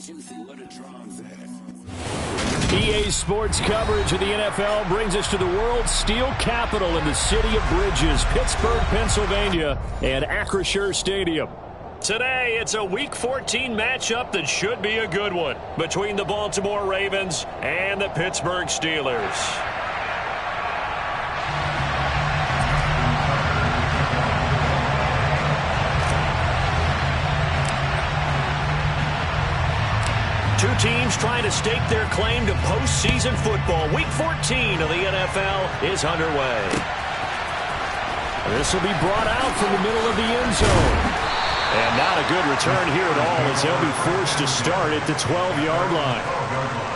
EA Sports coverage of the NFL brings us to the world's steel capital in the city of Bridges, Pittsburgh, Pennsylvania, and Acrisure Stadium. Today, it's a Week 14 matchup that should be a good one between the Baltimore Ravens and the Pittsburgh Steelers. Two teams trying to stake their claim to postseason football. Week 14 of the NFL is underway. This will be brought out from the middle of the end zone. And not a good return here at all as they'll be forced to start at the 12-yard line.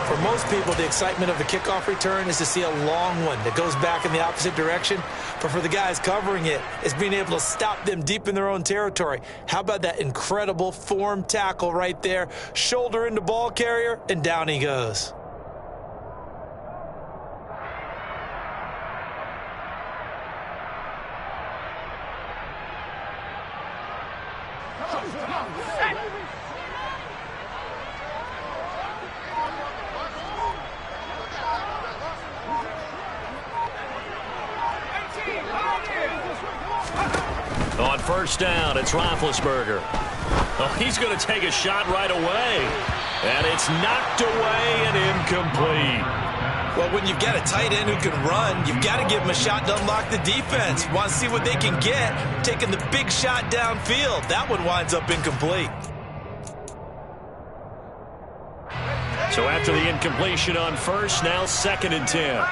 For most people, the excitement of the kickoff return is to see a long one that goes back in the opposite direction. But for the guys covering it, it's being able to stop them deep in their own territory. How about that incredible form tackle right there? Shoulder into ball carrier, and down he goes. On first down, it's Roethlisberger. Oh, he's going to take a shot right away. And it's knocked away and incomplete. Well, when you've got a tight end who can run, you've got to give him a shot to unlock the defense. Want to see what they can get, taking the big shot downfield. That one winds up incomplete. So after the incompletion on first, now 2nd and 10.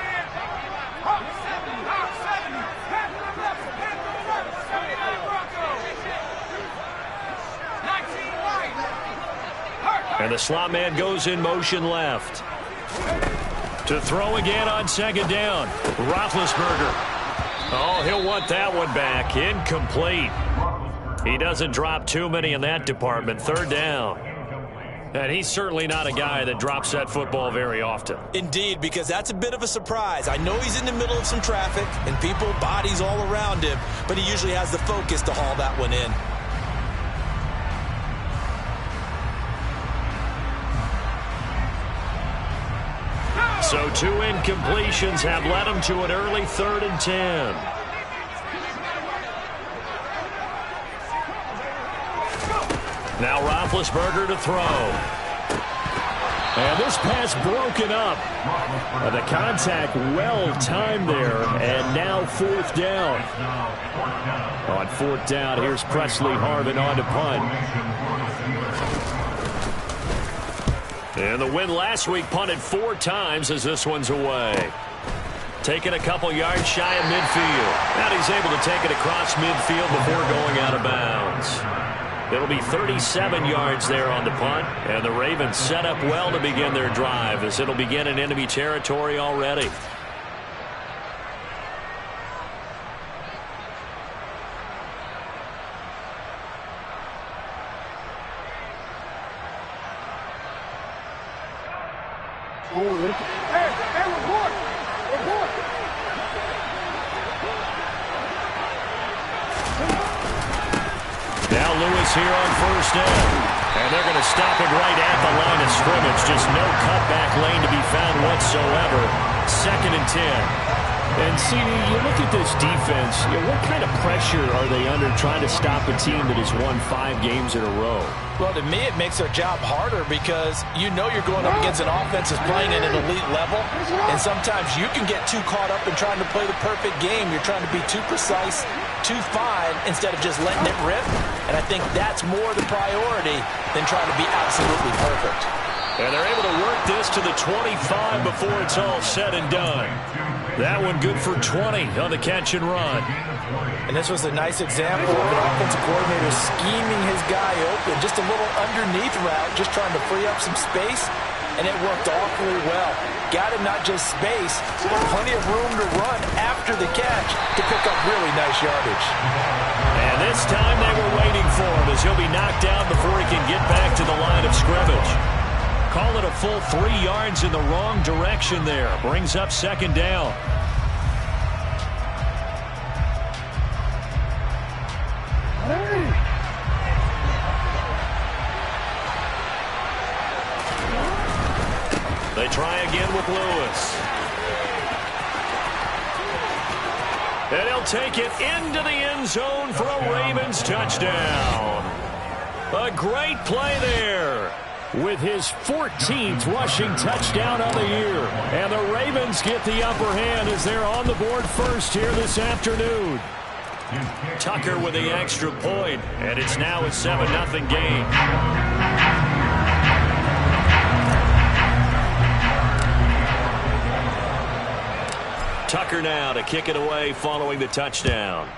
And the slot man goes in motion left. To throw again on 2nd down. Roethlisberger. Oh, he'll want that one back. Incomplete. He doesn't drop too many in that department. 3rd down. And he's certainly not a guy that drops that football very often. Indeed, because that's a bit of a surprise. I know he's in the middle of some traffic and people, bodies all around him, but he usually has the focus to haul that one in. So 2 incompletions have led him to an early 3rd and 10. Now Roethlisberger to throw. And this pass broken up. The contact well timed there, and now 4th down. On 4th down, here's Presley Harvin on to punt. And the win last week punted 4 times as this one's away. Taking a couple yards shy of midfield. Now he's able to take it across midfield before going out of bounds. It'll be 37 yards there on the punt. And the Ravens set up well to begin their drive as it'll begin in enemy territory already. Now Lewis here on first down. And they're going to stop it right at the line of scrimmage. Just no cutback lane to be found whatsoever. 2nd and 10. And, CD, you look at this defense, what kind of pressure are they under trying to stop a team that has won 5 games in a row? Well, to me, it makes their job harder because you know you're going up against an offense that's playing at an elite level, and sometimes you can get too caught up in trying to play the perfect game. You're trying to be too precise, too fine, instead of just letting it rip, and I think that's more the priority than trying to be absolutely perfect. And they're able to work this to the 25 before it's all said and done. That one good for 20 on the catch and run. And this was a nice example of an offensive coordinator scheming his guy open. Just a little underneath route, just trying to free up some space, and it worked awfully well. Got him not just space, but plenty of room to run after the catch to pick up really nice yardage. And this time they were waiting for him as he'll be knocked down before he can get back to the line of scrimmage. Call it a full 3 yards in the wrong direction there. Brings up 2nd down. They try again with Lewis. And he'll take it into the end zone for a Ravens touchdown. A great play there with his 14th rushing touchdown of the year. And the Ravens get the upper hand as they're on the board first here this afternoon. Tucker with the extra point, and it's now a 7-0 game. Tucker now to kick it away following the touchdown.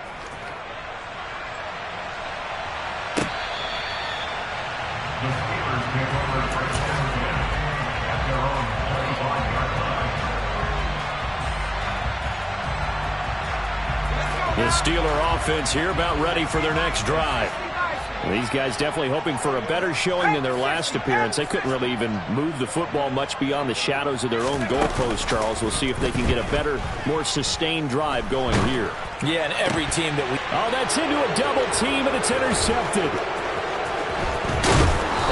The Steeler offense here about ready for their next drive. These guys definitely hoping for a better showing than their last appearance. They couldn't really even move the football much beyond the shadows of their own goalpost, Charles. We'll see if they can get a better, more sustained drive going here. Yeah, and every team that we... Oh, that's into a double team, and it's intercepted.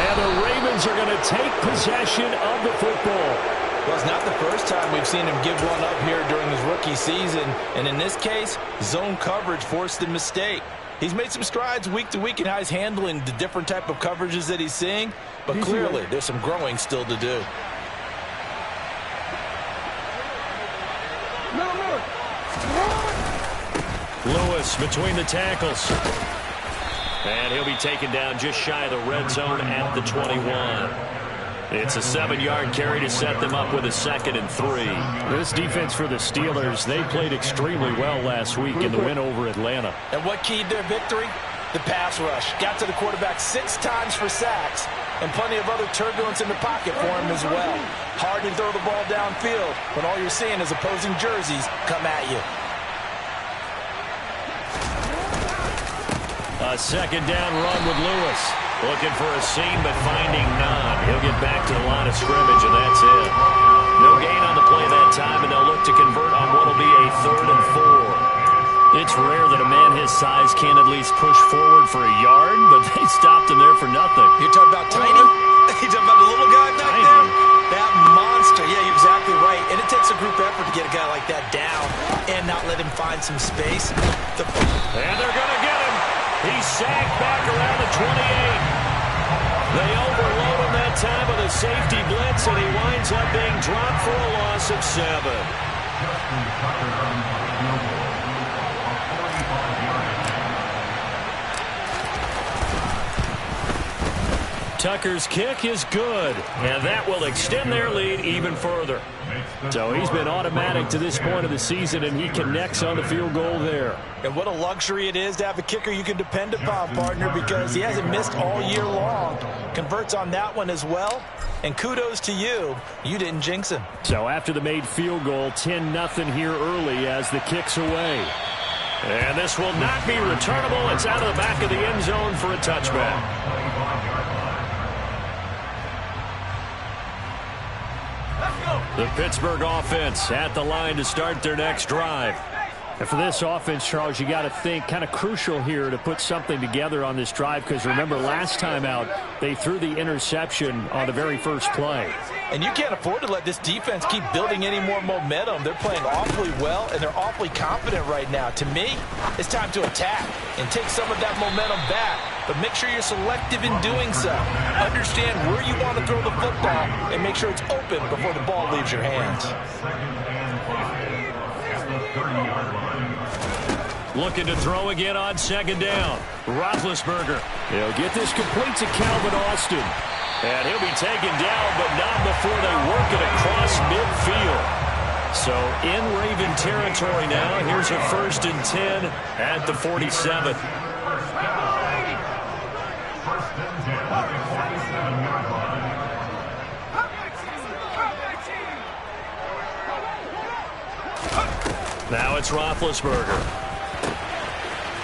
And the Ravens are going to take possession of the football. Well, it's not the first time we've seen him give one up here during his rookie season. And in this case, zone coverage forced the mistake. He's made some strides week to week in how he's handling the different type of coverages that he's seeing. But clearly, there's some growing still to do. Lewis between the tackles. And he'll be taken down just shy of the red zone at the 21. It's a 7-yard carry to set them up with a 2nd and 3. This defense for the Steelers, they played extremely well last week in the win over Atlanta. And what keyed their victory? The pass rush. Got to the quarterback 6 times for sacks, and plenty of other turbulence in the pocket for him as well. Hard to throw the ball downfield when all you're seeing is opposing jerseys come at you. A 2nd down run with Lewis. Looking for a seam, but finding none. He'll get back to the line of scrimmage, and that's it. No gain on the play that time, and they'll look to convert on what will be a 3rd and 4. It's rare that a man his size can't at least push forward for a yard, but they stopped him there for nothing. You're talking about tiny? You're talking about the little guy back there? That monster. Yeah, you're exactly right. And it takes a group effort to get a guy like that down and not let him find some space. And they're going to get him. He's sacked back around the 28. They overload him that time with a safety blitz, and he winds up being dropped for a loss of 7. Tucker's kick is good, and that will extend their lead even further. So he's been automatic to this point of the season, and he connects on the field goal there. And what a luxury it is to have a kicker you can depend upon, partner, because he hasn't missed all year long. Converts on that one as well. And kudos to you. You didn't jinx him. So after the made field goal, 10-0 here early as the kick's away. And this will not be returnable. It's out of the back of the end zone for a touchback. The Pittsburgh offense at the line to start their next drive. And for this offense, Charles, you got to think kind of crucial here to put something together on this drive, because remember last time out they threw the interception on the very first play. And you can't afford to let this defense keep building any more momentum. They're playing awfully well, and they're awfully confident right now. To me, it's time to attack and take some of that momentum back. But make sure you're selective in doing so. Understand where you want to throw the football and make sure it's open before the ball leaves your hands. Looking to throw again on 2nd down. Roethlisberger. He'll get this complete to Calvin Austin. And he'll be taken down, but not before they work it across midfield. So in Raven territory now. Here's a 1st and 10 at the 47. Now it's Roethlisberger.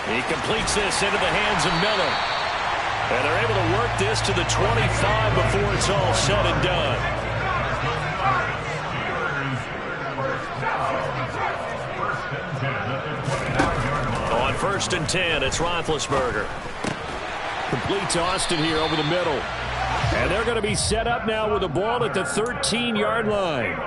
He completes this into the hands of Miller. And they're able to work this to the 25 before it's all said and done. On 1st and 10, it's Roethlisberger. Complete to Austin here over the middle. And they're going to be set up now with the ball at the 13-yard line.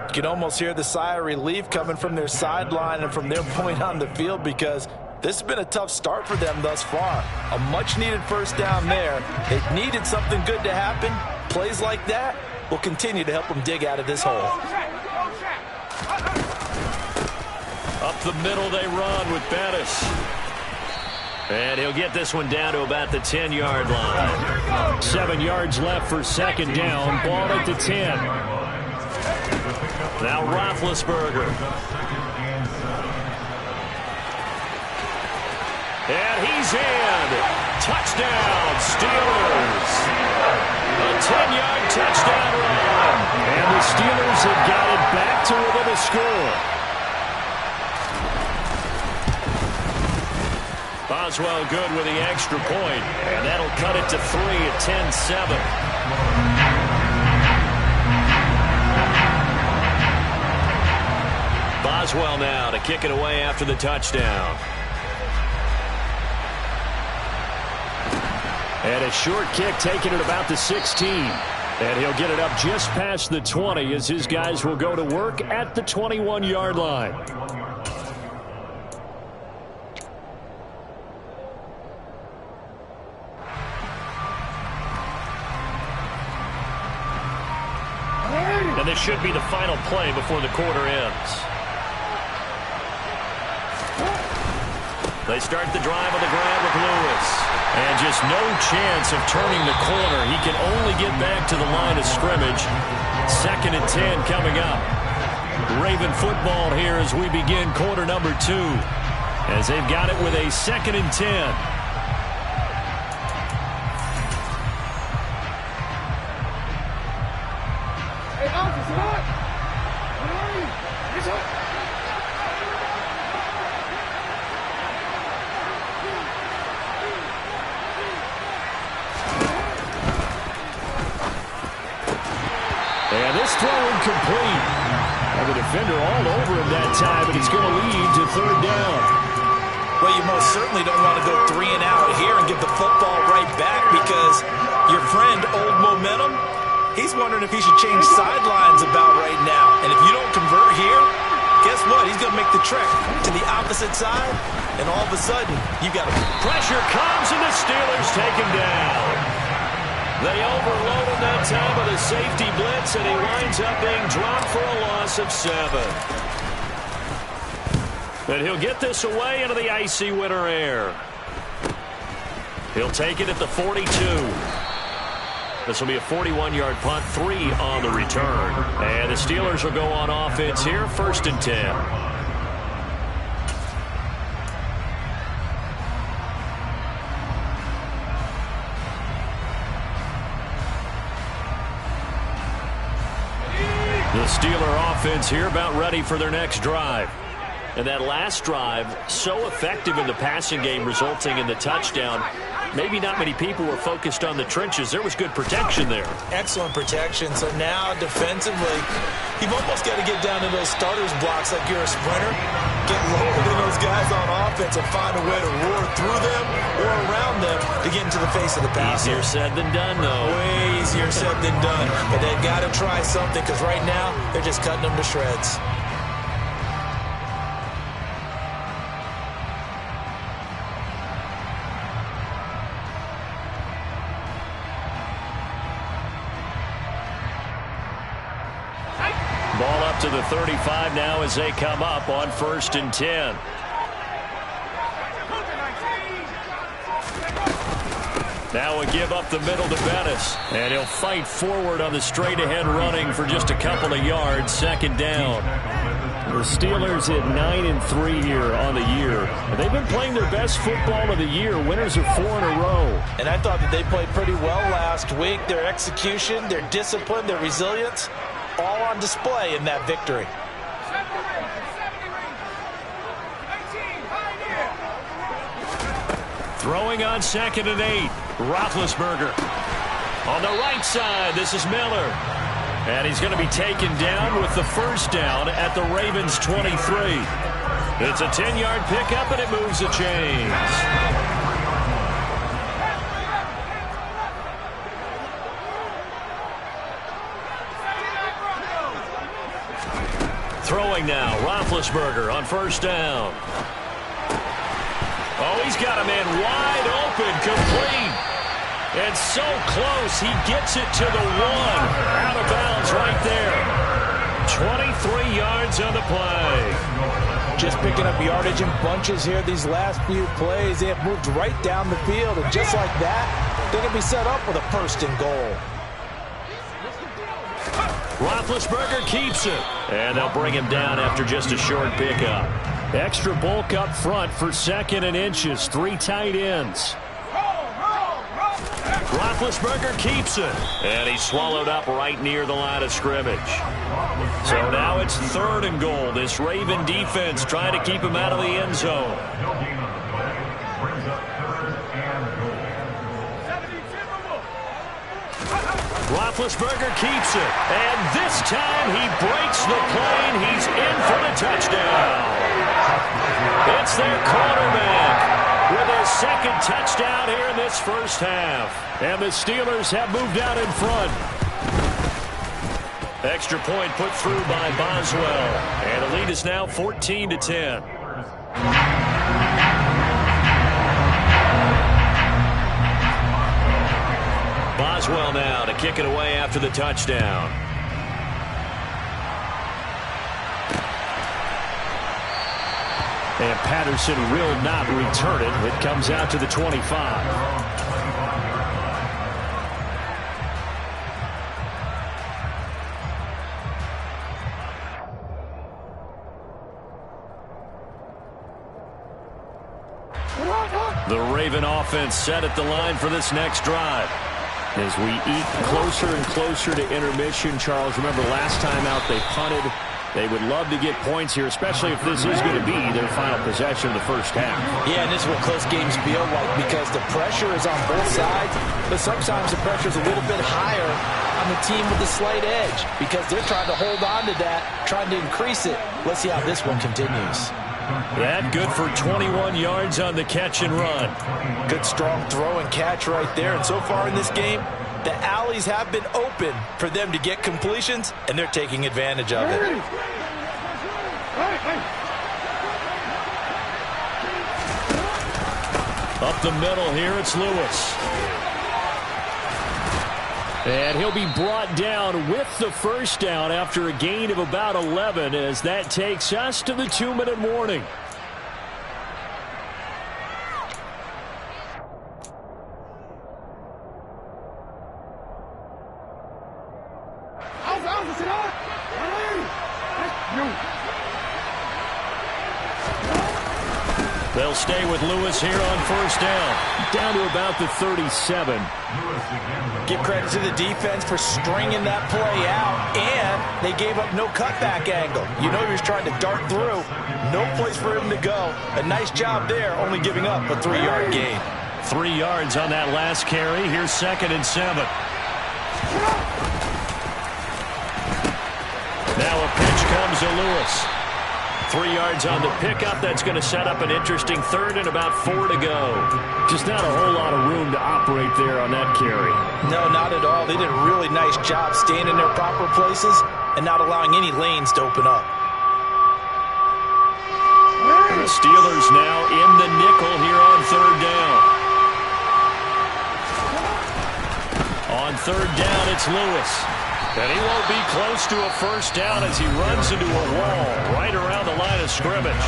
You can almost hear the sigh of relief coming from their sideline and from their point on the field, because this has been a tough start for them thus far. A much-needed first down there. They needed something good to happen. Plays like that will continue to help them dig out of this hole. Up the middle they run with Bettis. And he'll get this one down to about the 10-yard line. 7 yards left for second down. Ball at the 10. Now Roethlisberger. And he's in. Touchdown, Steelers. A 10-yard touchdown run. And the Steelers have got it back to within a score. Boswell good with the extra point. And that'll cut it to 3 at 10-7. Boswell now to kick it away after the touchdown. And a short kick taken at about the 16. And he'll get it up just past the 20 as his guys will go to work at the 21-yard line. And this should be the final play before the quarter ends. They start the drive on the ground with Lewis. And just no chance of turning the corner. He can only get back to the line of scrimmage. 2nd and 10 coming up. Raven football here as we begin quarter number 2. As they've got it with a 2nd and 10. And this throw incomplete. And the defender all over him that time, but he's going to lead to 3rd down. Well, you most certainly don't want to go 3 and out here and give the football right back, because your friend, Old Momentum, he's wondering if he should change sidelines about right now. And if you don't convert here, guess what? He's going to make the trek to the opposite side, and all of a sudden, you got a pressure comes, and the Steelers take him down. They overload him that time with a safety blitz, and he winds up being dropped for a loss of 7. And he'll get this away into the icy winter air. He'll take it at the 42. This will be a 41-yard punt, 3 on the return. And the Steelers will go on offense here, 1st and 10. The Steeler offense here about ready for their next drive. And that last drive, so effective in the passing game, resulting in the touchdown. Maybe not many people were focused on the trenches. There was good protection there. Excellent protection. So now defensively, you've almost got to get down to those starters blocks like you're a sprinter. Get lower than those guys on offense and find a way to roar through them or around them to get into the face of the passer. Easier said than done, though. Way easier said than done. But they've got to try something, because right now they're just cutting them to shreds. Ball up to the 35 now as they come up on 1st and 10. Now a give up the middle to Bettis. And he'll fight forward on the straight-ahead running for just a couple of yards. 2nd down. The Steelers at 9-3 here on the year. They've been playing their best football of the year. Winners of 4 in a row. And I thought that they played pretty well last week. Their execution, their discipline, their resilience, all on display in that victory. Throwing on 2nd and 8. Roethlisberger. On the right side, this is Miller. And he's going to be taken down with the 1st down at the Ravens' 23. It's a 10-yard pickup, and it moves the chains. Throwing now, Roethlisberger on first down. Oh, he's got a man wide open, complete. And so close, he gets it to the 1. Out of bounds right there. 23 yards on the play. Just picking up yardage in bunches here these last few plays. They have moved right down the field, and just like that, they're going to be set up with a 1st and goal. Roethlisberger keeps it. And they'll bring him down after just a short pickup. Extra bulk up front for 2nd and inches. 3 tight ends. Roethlisberger keeps it. And he's swallowed up right near the line of scrimmage. So now it's 3rd and goal. This Raven defense trying to keep him out of the end zone. Roethlisberger keeps it. And this time he breaks the plane. He's in for the touchdown. It's their quarterback with his 2nd touchdown here in this first half. And the Steelers have moved out in front. Extra point put through by Boswell. And the lead is now 14-10. Boswell now to kick it away after the touchdown. And Patterson will not return it. It comes out to the 25. The Raven offense set at the line for this next drive. As we eat closer and closer to intermission, Charles, remember last time out they punted. They would love to get points here, especially if this is going to be their final possession of the first half. Yeah, and this is what close games feel like because the pressure is on both sides, but sometimes the pressure is a little bit higher on the team with the slight edge because they're trying to hold on to that, trying to increase it. Let's see how this one continues. That good for 21 yards on the catch and run. Good strong throw and catch right there. And so far in this game, the alleys have been open for them to get completions, and they're taking advantage of it. Up the middle here, it's Lewis. And he'll be brought down with the first down after a gain of about 11 as that takes us to the 2-minute warning. They'll stay with Lewis here on first down. Down to about the 37. Give credit to the defense for stringing that play out, and they gave up no cutback angle. You know he was trying to dart through. No place for him to go. A nice job there, only giving up a 3-yard gain. 3 yards on that last carry. Here's 2nd and 7. Now a pitch comes to Lewis. 3 yards on the pickup. That's going to set up an interesting 3rd and about 4 to go. Just not a whole lot of room to operate there on that carry. No, not at all. They did a really nice job staying in their proper places and not allowing any lanes to open up. The Steelers now in the nickel here on 3rd down. On 3rd down, it's Lewis. And he won't be close to a first down as he runs into a wall right around the line of scrimmage.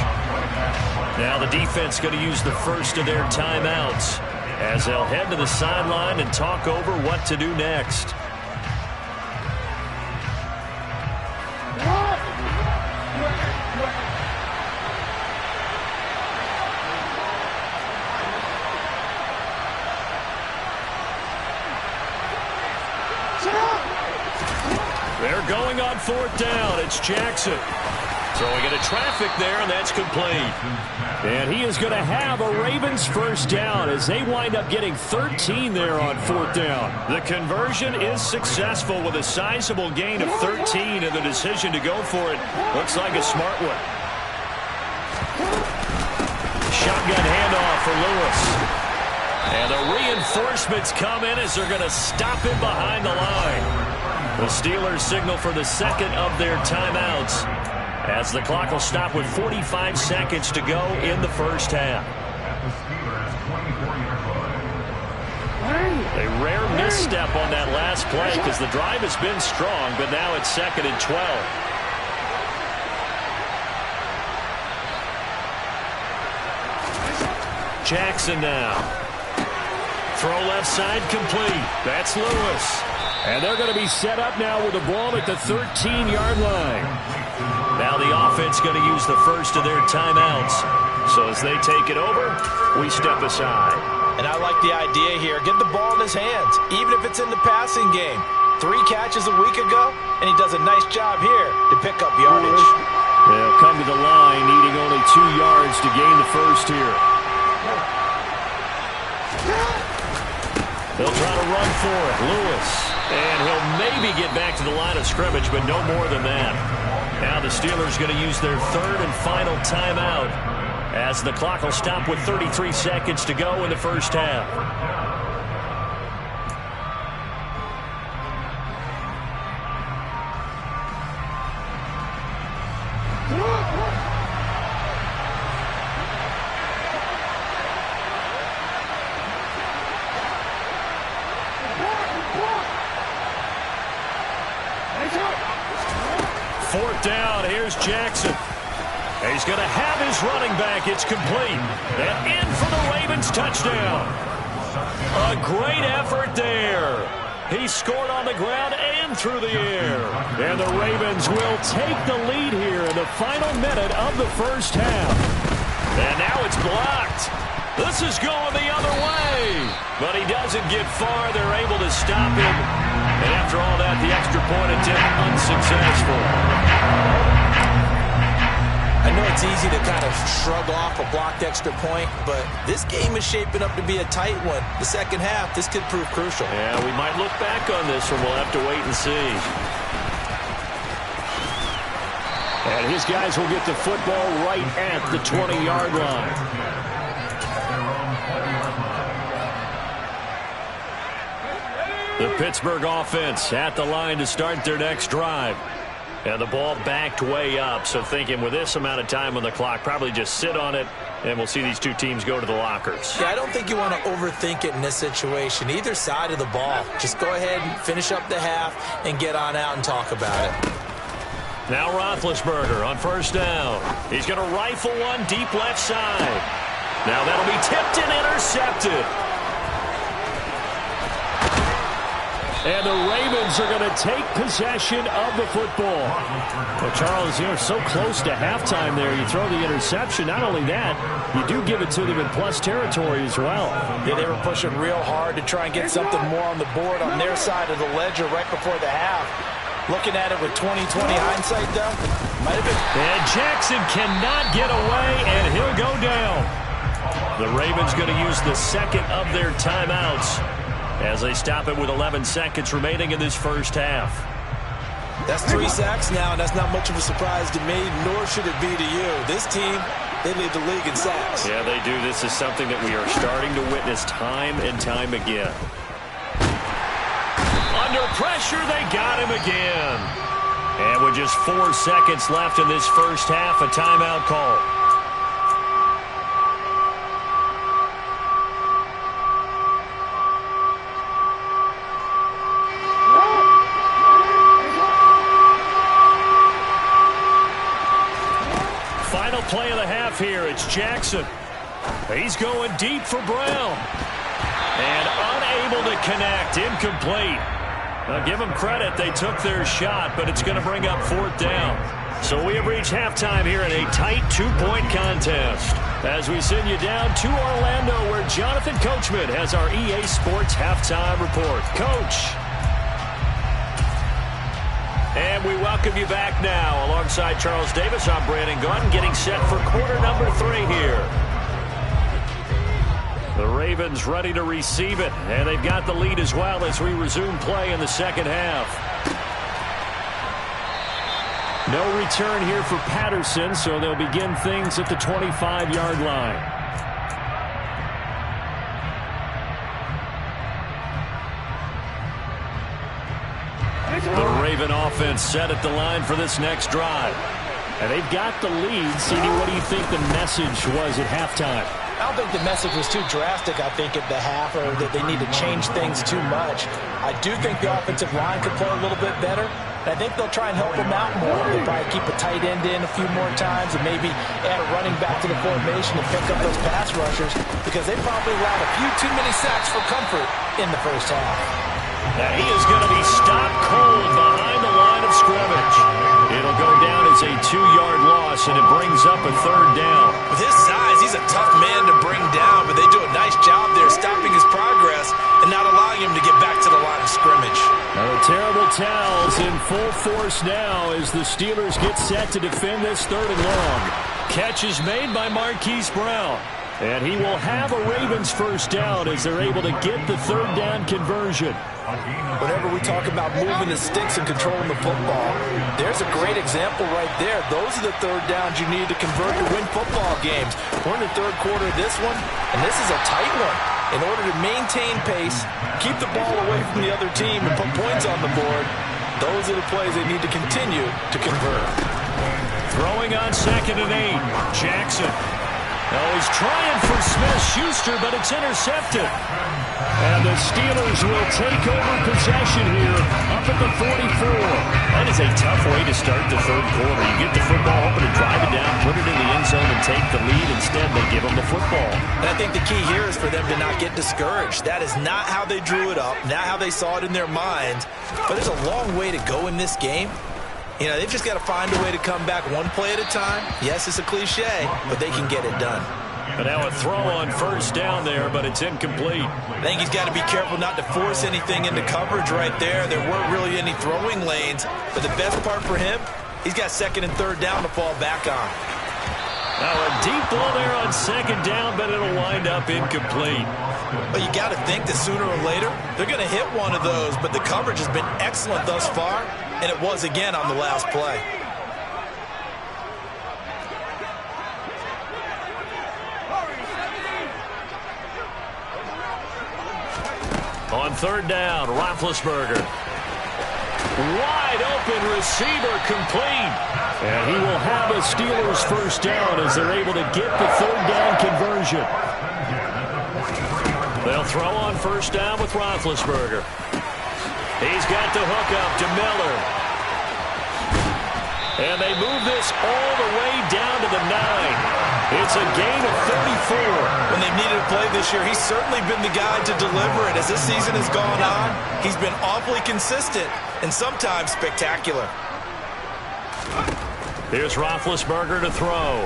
Now the defense going to use the first of their timeouts as they'll head to the sideline and talk over what to do next. They're going on 4th down. It's Jackson. Throwing into traffic there, and that's complete. And he is going to have a Ravens first down as they wind up getting 13 there on 4th down. The conversion is successful with a sizable gain of 13, and the decision to go for it looks like a smart one. Shotgun handoff for Lewis. And the reinforcements come in as they're going to stop him behind the line. The Steelers signal for the 2nd of their timeouts as the clock will stop with 45 seconds to go in the first half. A rare misstep on that last play because the drive has been strong, but now it's 2nd and 12. Jackson now. Throw left side complete. That's Lewis. And they're going to be set up now with the ball at the 13-yard line. Now the offense going to use the first of their timeouts. So as they take it over, we step aside. And I like the idea here. Get the ball in his hands, even if it's in the passing game. 3 catches a week ago, and he does a nice job here to pick up yardage. They'll come to the line, needing only 2 yards to gain the first here. They'll try to run for it. Lewis. And he'll maybe get back to the line of scrimmage, but no more than that. Now the Steelers going to use their 3rd and final timeout as the clock will stop with 33 seconds to go in the first half. Fourth down, here's Jackson. He's going to have his running back. It's complete. And in for the Ravens touchdown. A great effort there. He scored on the ground and through the air. And the Ravens will take the lead here in the final minute of the first half. And now it's blocked. This is going the other way. But he doesn't get far. They're able to stop him. And after all that, the extra point attempt unsuccessful. I know it's easy to kind of shrug off a blocked extra point, but this game is shaping up to be a tight one. The second half, this could prove crucial. Yeah, we might look back on this one. We'll have to wait and see. And his guys will get the football right at the 20-yard line. The Pittsburgh offense at the line to start their next drive. And the ball backed way up, so thinking with this amount of time on the clock, probably just sit on it, and we'll see these two teams go to the lockers. Yeah, I don't think you want to overthink it in this situation. Either side of the ball. Just go ahead and finish up the half and get on out and talk about it. Now Roethlisberger on first down. He's going to rifle one deep left side. Now that'll be tipped and intercepted. And the Ravens are going to take possession of the football. Well, Charles, you're so close to halftime there. You throw the interception. Not only that, you do give it to them in plus territory as well. Yeah, they were pushing real hard to try and get something more on the board on their side of the ledger right before the half. Looking at it with 20/20 hindsight, though, might have been. And Jackson cannot get away, and he'll go down. The Ravens going to use the second of their timeouts as they stop it with 11 seconds remaining in this first half. That's 3 sacks now, and that's not much of a surprise to me, nor should it be to you. This team, they lead the league in sacks. Yeah, they do. This is something that we are starting to witness time and time again. Under pressure, they got him again. And with just 4 seconds left in this first half, a timeout call. Final play of the half here. It's Jackson. He's going deep for Brown. And unable to connect. Incomplete. Now, give them credit. They took their shot, but it's going to bring up 4th down. So we have reached halftime here in a tight 2-point contest. As we send you down to Orlando, where Jonathan Coachman has our EA Sports halftime report. Coach. And we welcome you back now. Alongside Charles Davis, I'm Brandon Gunn, getting set for quarter number 3 here. The Ravens ready to receive it, and they've got the lead as well as we resume play in the second half. No return here for Patterson, so they'll begin things at the 25-yard line. The Raven offense set at the line for this next drive. And they've got the lead. CD, what do you think the message was at halftime? I don't think the message was too drastic, I think, at the half, or that they need to change things too much. I do think the offensive line could play a little bit better. And I think they'll try and help him out more. They'll probably keep a tight end in a few more times and maybe add a running back to the formation to pick up those pass rushers, because they probably allowed a few too many sacks for comfort in the first half. Now he is going to be stopped cold behind the line of scrimmage. It'll go down as a 2-yard loss, and it brings up a 3rd down. With his size, he's a tough man to bring down, but they do a nice job there stopping his progress and not allowing him to get back to the line of scrimmage. Now the terrible towels in full force now as the Steelers get set to defend this 3rd and long. Catch is made by Marquise Brown. And he will have a Ravens first down as they're able to get the 3rd down conversion. Whenever we talk about moving the sticks and controlling the football, there's a great example right there. Those are the 3rd downs you need to convert to win football games. We're in the 3rd quarter of this one, and this is a tight one. In order to maintain pace, keep the ball away from the other team, and put points on the board, those are the plays they need to continue to convert. Throwing on 2nd and 8, Jackson. Oh, he's trying for Smith-Schuster, but it's intercepted. And the Steelers will take over possession here up at the 44. That is a tough way to start the 3rd quarter. You get the football open and drive it down, put it in the end zone, and take the lead. Instead, they give them the football. And I think the key here is for them to not get discouraged. That is not how they drew it up, not how they saw it in their minds. But there's a long way to go in this game. You know, they've just got to find a way to come back one play at a time. Yes, it's a cliche, but they can get it done. But now a throw on 1st down there, but it's incomplete. I think he's got to be careful not to force anything into coverage right there. There weren't really any throwing lanes. But the best part for him, he's got 2nd and 3rd down to fall back on. Now a deep ball there on 2nd down, but it'll wind up incomplete. But you got to think that sooner or later, they're going to hit one of those. But the coverage has been excellent thus far, and it was again on the last play. On 3rd down, Roethlisberger. Wide open receiver, complete. And he will have a Steelers first down as they're able to get the 3rd down conversion. They'll throw on 1st down with Roethlisberger. He's got the hook up to Miller. And they move this all the way down to the 9. It's a gain of 34. When they've needed a play this year, he's certainly been the guy to deliver it. As this season has gone on, he's been awfully consistent and sometimes spectacular. Here's Roethlisberger to throw.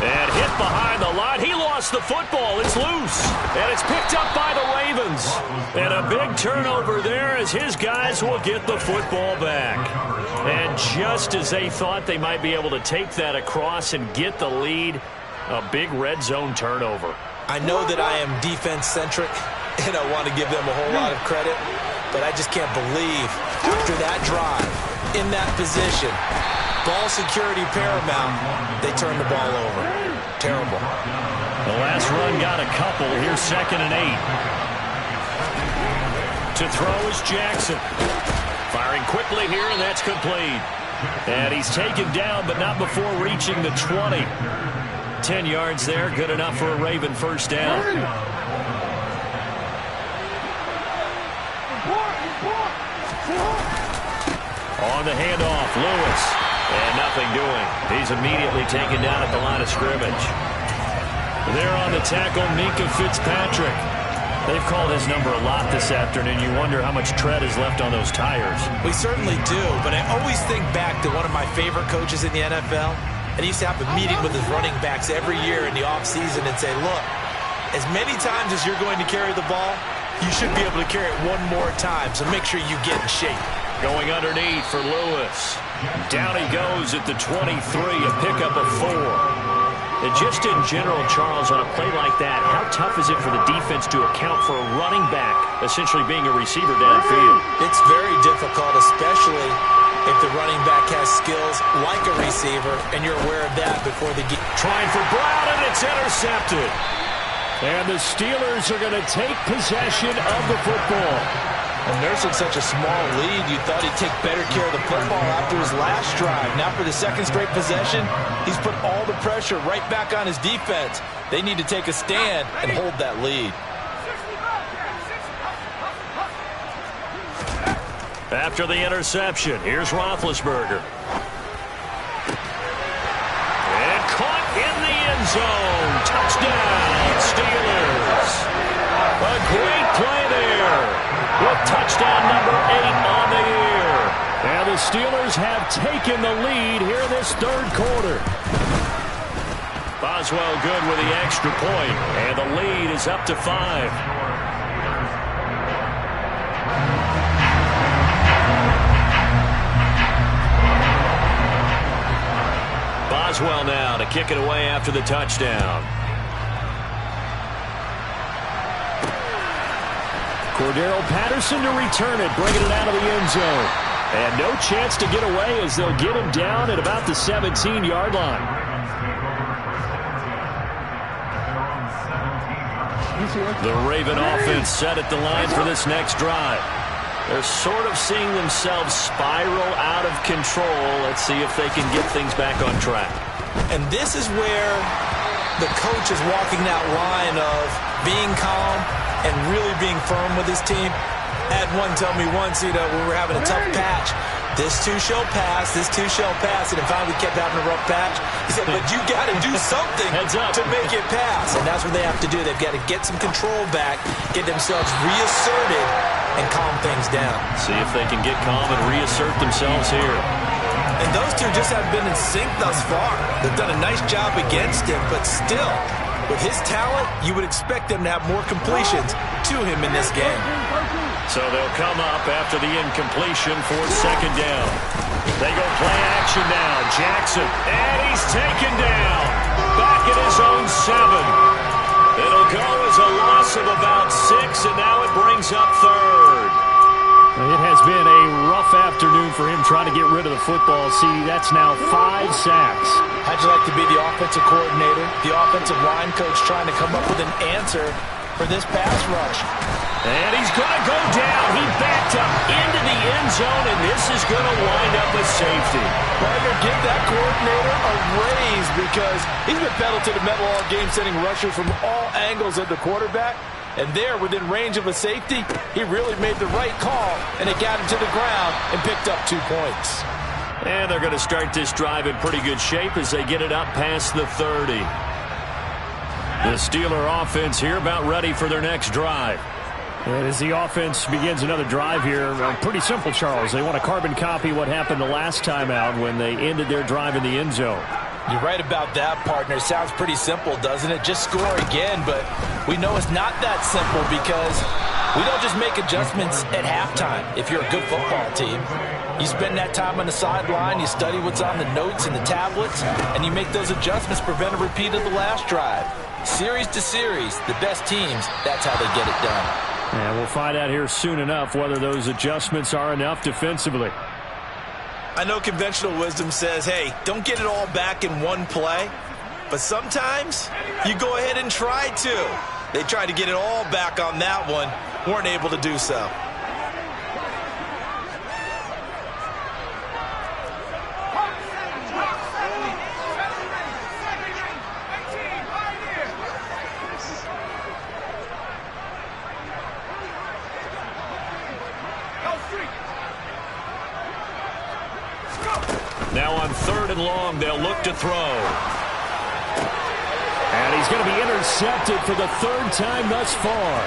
And hit behind the line. He lost the football. It's loose. And it's picked up by the Ravens. And a big turnover there as his guys will get the football back. And just as they thought they might be able to take that across and get the lead, a big red zone turnover. I know that I am defense-centric, and I want to give them a whole lot of credit, but I just can't believe after that drive, in that position, ball security paramount, they turn the ball over. Terrible. The last run got a couple. Here's 2nd and 8. To throw is Jackson. Firing quickly here, and that's complete. And he's taken down, but not before reaching the 20. 10 yards there, good enough for a Raven first down. On the handoff, Lewis. And nothing doing. He's immediately taken down at the line of scrimmage. There on the tackle, Minkah Fitzpatrick. They've called his number a lot this afternoon. You wonder how much tread is left on those tires. We certainly do, but I always think back to one of my favorite coaches in the NFL. And he used to have a meeting with his running backs every year in the offseason and say, look, as many times as you're going to carry the ball, you should be able to carry it one more time, so make sure you get in shape. Going underneath for Lewis. Down he goes at the 23, a pickup of 4. And just in general, Charles, on a play like that, how tough is it for the defense to account for a running back essentially being a receiver downfield? It's very difficult, especially if the running back has skills like a receiver, and you're aware of that before the game. Trying for Brown, and it's intercepted. And the Steelers are going to take possession of the football. And nursing such a small lead, you thought he'd take better care of the football after his last drive. Now for the second straight possession, he's put all the pressure right back on his defense. They need to take a stand and hold that lead. After the interception, here's Roethlisberger. And caught in the end zone. Touchdown, Steelers. A great play there with touchdown number 8 on the year. And the Steelers have taken the lead here in this third quarter. Boswell good with the extra point, and the lead is up to 5. Boswell now to kick it away after the touchdown. Cordero Patterson to return it, bringing it out of the end zone. And no chance to get away as they'll get him down at about the 17-yard line. The Raven offense set at the line for this next drive. They're sort of seeing themselves spiral out of control. Let's see if they can get things back on track. And this is where the coach is walking that line of being calm and really being firm with his team. I had one tell me once, when we were having a tough patch, this too shall pass, this too shall pass, and then finally we kept having a rough patch. He said, but you got to do something to make it pass. And that's what they have to do. They've got to get some control back, get themselves reasserted, and calm things down. See if they can get calm and reassert themselves here. And those two just haven't been in sync thus far. They've done a nice job against him, but still, with his talent, you would expect them to have more completions to him in this game. So they'll come up after the incompletion for second down. They go play action now. Jackson, and he's taken down. Back at his own 7. It'll go as a loss of about 6, and now it brings up third. It has been a rough afternoon for him trying to get rid of the football. See, that's now 5 sacks. How'd you like to be the offensive coordinator, the offensive line coach trying to come up with an answer for this pass rush? And he's going to go down. He backed up into the end zone, and this is going to wind up a safety. Partner, give that coordinator a raise because he's been pedal to the metal all game, sending rushers from all angles at the quarterback. And there, within range of a safety, he really made the right call, and it got him to the ground and picked up 2 points. And they're going to start this drive in pretty good shape as they get it up past the 30. The Steeler offense here about ready for their next drive. And as the offense begins another drive here, pretty simple, Charles. They want to carbon copy what happened the last time out when they ended their drive in the end zone. You're right about that, partner. Sounds pretty simple, doesn't it? Just score again, but we know it's not that simple because we don't just make adjustments at halftime if you're a good football team. You spend that time on the sideline, you study what's on the notes and the tablets, and you make those adjustments, prevent a repeat of the last drive. Series to series, the best teams, that's how they get it done. And we'll find out here soon enough whether those adjustments are enough defensively. I know conventional wisdom says, hey, don't get it all back in one play. But sometimes you go ahead and try to. They tried to get it all back on that one, weren't able to do so. Now on 3rd and long, they'll look to throw. And he's going to be intercepted for the 3rd time thus far.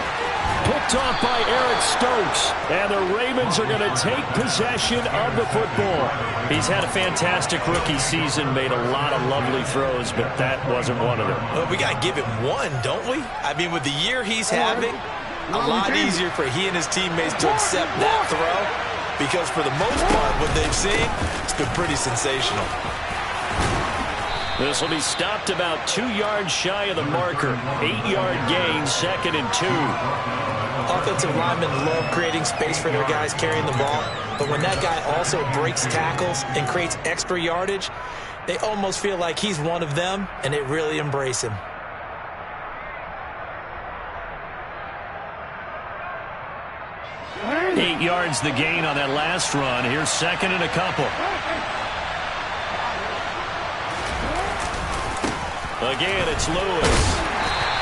Picked off by Eric Stokes. And the Ravens are going to take possession of the football. He's had a fantastic rookie season, made a lot of lovely throws, but that wasn't one of them. Well, we got to give him one, don't we? I mean, with the year he's having, a lot easier for he and his teammates to accept that throw. Because for the most part, what they've seen, it's been pretty sensational. This will be stopped about 2 yards shy of the marker. 8-yard gain, 2nd and 2. Offensive linemen love creating space for their guys carrying the ball. But when that guy also breaks tackles and creates extra yardage, they almost feel like he's one of them, and they really embrace him. yards the gain on that last run. Here's second and a couple. Again, it's Lewis.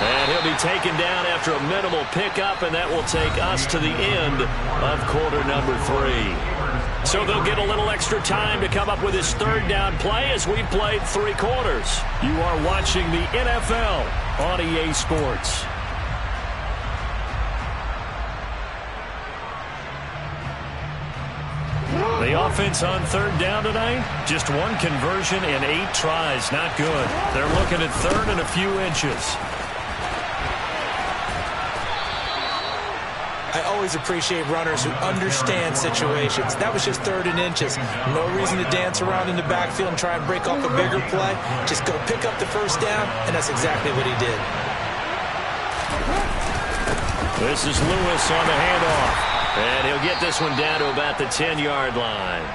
And he'll be taken down after a minimal pickup, and that will take us to the end of quarter number 3. So they'll get a little extra time to come up with his third down play as we've played 3 quarters. You are watching the NFL on EA Sports. The offense on third down tonight, just 1 conversion and 8 tries. Not good. They're looking at third and a few inches. I always appreciate runners who understand situations. That was just third and inches. No reason to dance around in the backfield and try and break off a bigger play. Just go pick up the first down, and that's exactly what he did. This is Lewis on the handoff. And he'll get this one down to about the 10-yard line.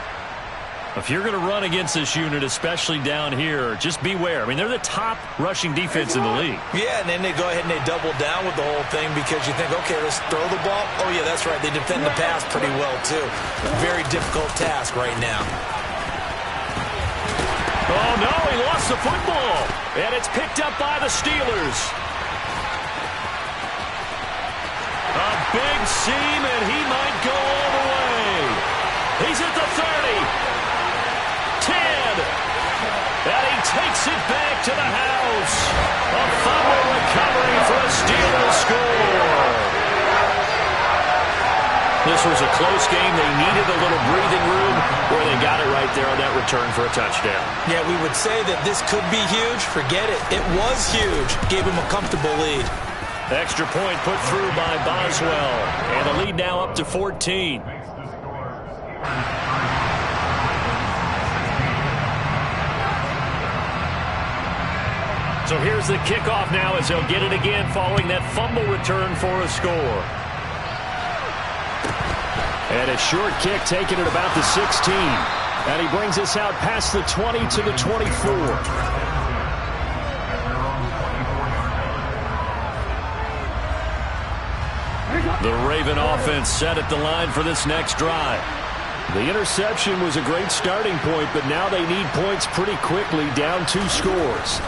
If you're going to run against this unit, especially down here, just beware. I mean, they're the top rushing defense in the league. Yeah, and then they go ahead and they double down with the whole thing because you think, okay, let's throw the ball. Oh, yeah, that's right. They defend the pass pretty well, too. Very difficult task right now. Oh, no, he lost the football. And it's picked up by the Steelers. A big seam, and he might go all the way. He's at the 30. 10. And he takes it back to the house. A fumble recovery for a Steelers score. This was a close game. They needed a little breathing room where they got it right there on that return for a touchdown. Yeah, we would say that this could be huge. Forget it. It was huge. Gave him a comfortable lead. Extra point put through by Boswell. And the lead now up to 14. So here's the kickoff now as they'll get it again following that fumble return for a score. And a short kick taken at about the 16. And he brings us out past the 20 to the 24. The Raven offense set at the line for this next drive. The interception was a great starting point, but now they need points pretty quickly, down 2 scores.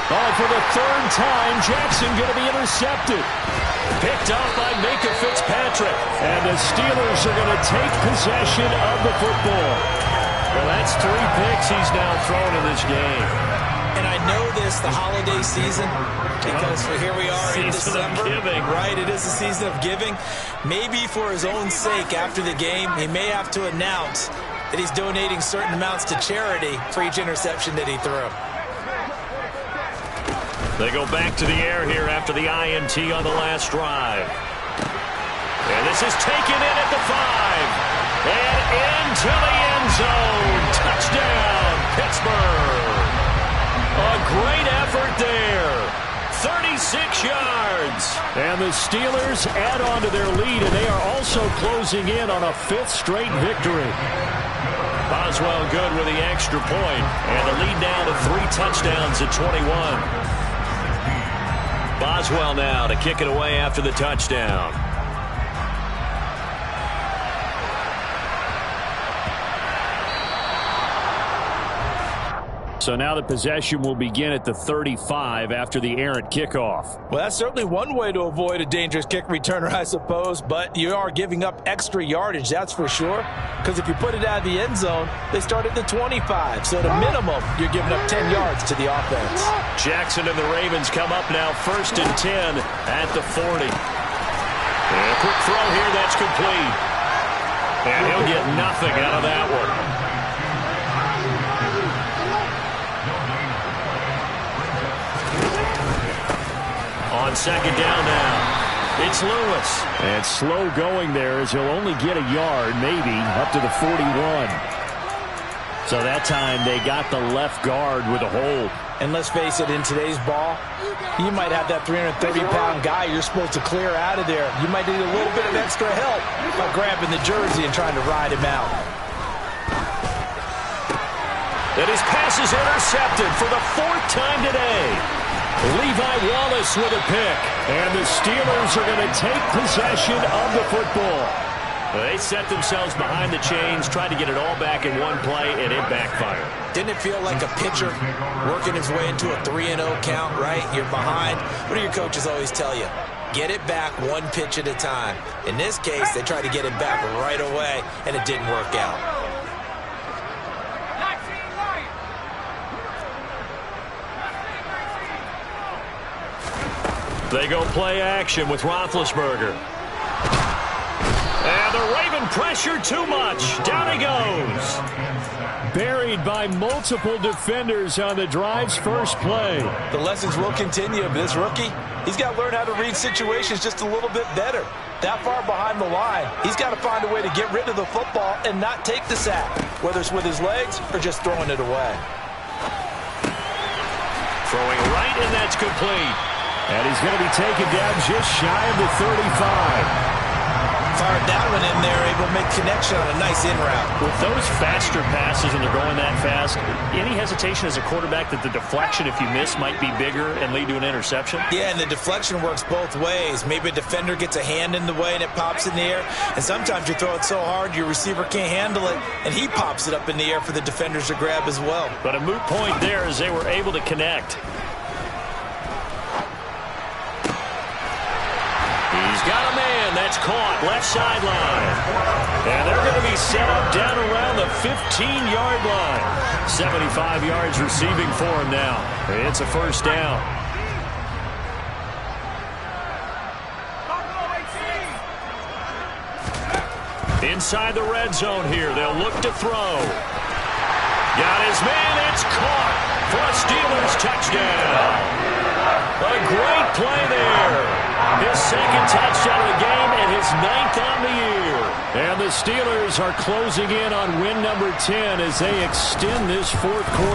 Oh, for the 3rd time, Jackson going to be intercepted. Picked off by Minkah Fitzpatrick. And the Steelers are going to take possession of the football. Well, that's 3 picks he's now thrown in this game. And I know this, the holiday season, because here we are in December. Right, it is the season of giving. Maybe for his own sake, after the game, he may have to announce that he's donating certain amounts to charity for each interception that he threw. They go back to the air here after the INT on the last drive. And this is taken in at the 5. And into the end zone. Touchdown, Pittsburgh. A great effort there. 36 yards. And the Steelers add on to their lead, and they are also closing in on a 5th straight victory. Boswell good with the extra point, and the lead down to 3 touchdowns at 21. Boswell now to kick it away after the touchdown. So now the possession will begin at the 35 after the errant kickoff. Well, that's certainly one way to avoid a dangerous kick returner, I suppose, but you are giving up extra yardage, that's for sure, because if you put it out of the end zone, they start at the 25, so at a minimum, you're giving up 10 yards to the offense. Jackson and the Ravens come up now 1st and 10 at the 40. And a quick throw here, that's complete. And he'll get nothing out of that one. On 2nd down now, it's Lewis. And slow going there as he'll only get a yard, maybe, up to the 41. So that time they got the left guard with a hold. And let's face it, in today's ball, you might have that 330-pound guy you're supposed to clear out of there. You might need a little bit of extra help by grabbing the jersey and trying to ride him out. And his pass is intercepted for the 4th time today. Levi Wallace with a pick. And the Steelers are going to take possession of the football. They set themselves behind the chains, tried to get it all back in one play, and it backfired. Didn't it feel like a pitcher working his way into a 3-0 count, right? You're behind. What do your coaches always tell you? Get it back one pitch at a time. In this case, they tried to get it back right away, and it didn't work out. They go play action with Roethlisberger. And the Raven pressure too much. Down he goes. Buried by multiple defenders on the drive's first play. The lessons will continue, but this rookie, he's got to learn how to read situations just a little bit better. That far behind the line, he's got to find a way to get rid of the football and not take the sack, whether it's with his legs or just throwing it away. Throwing right, and that's complete. And he's going to be taken down just shy of the 35. Fired that one in there, able to make connection on a nice in route. With those faster passes and they're going that fast, any hesitation as a quarterback that the deflection, if you miss, might be bigger and lead to an interception? Yeah, and the deflection works both ways. Maybe a defender gets a hand in the way and it pops in the air, and sometimes you throw it so hard your receiver can't handle it, and he pops it up in the air for the defenders to grab as well. But a moot point there as they were able to connect. He's got a man. That's caught. Left sideline. And they're going to be set up down around the 15-yard line. 75 yards receiving for him now. It's a first down. Inside the red zone here. They'll look to throw. Got his man. It's caught for a Steelers touchdown. A great play there. His second touchdown of the game and his 9th on the year. And the Steelers are closing in on win number 10 as they extend this fourth quarter.